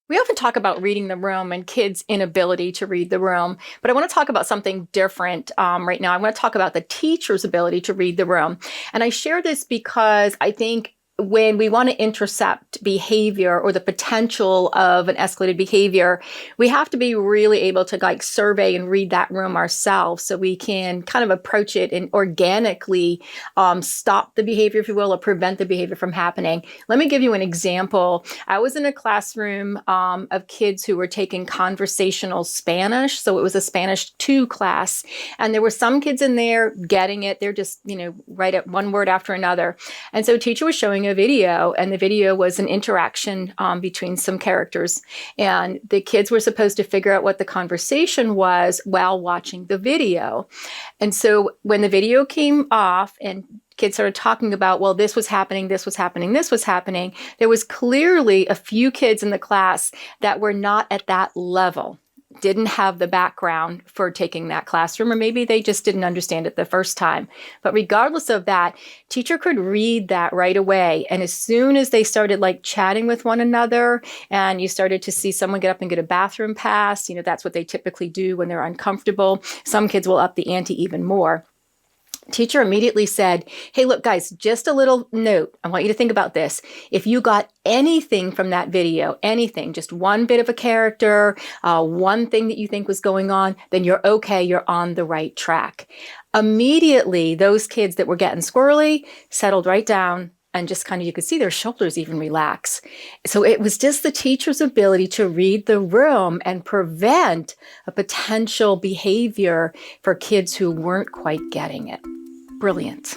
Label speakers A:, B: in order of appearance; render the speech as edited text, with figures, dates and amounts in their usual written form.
A: We often talk about reading the room and kids' inability to read the room, but I want to talk about something different right now. I want to talk about the teacher's ability to read the room. And I share this because I think when we want to intercept behavior or the potential of an escalated behavior, we have to be really able to survey and read that room ourselves so we can kind of approach it and organically stop the behavior, if you will, or prevent the behavior from happening. Let me give you an example. I was in a classroom of kids who were taking conversational Spanish. So it was a Spanish 2 class. And there were some kids in there getting it. They're just, right at one word after another. And so teacher was showing a video, and the video was an interaction between some characters. And the kids were supposed to figure out what the conversation was while watching the video. And so when the video came off and kids started talking about, well, this was happening, this was happening, this was happening, there was clearly a few kids in the class that were not at that level, didn't have the background for taking that classroom, or maybe they just didn't understand it the first time. But regardless of that, teacher could read that right away. And as soon as they started chatting with one another, and you started to see someone get up and get a bathroom pass, that's what they typically do when they're uncomfortable. Some kids will up the ante even more. Teacher immediately said, hey, look, guys, just a little note. I want you to think about this. If you got anything from that video, anything, just one bit of a character, one thing that you think was going on, then you're okay. You're on the right track. Immediately, those kids that were getting squirrely settled right down, and just kind of, you could see their shoulders even relax. So it was just the teacher's ability to read the room and prevent a potential behavior for kids who weren't quite getting it. Brilliant.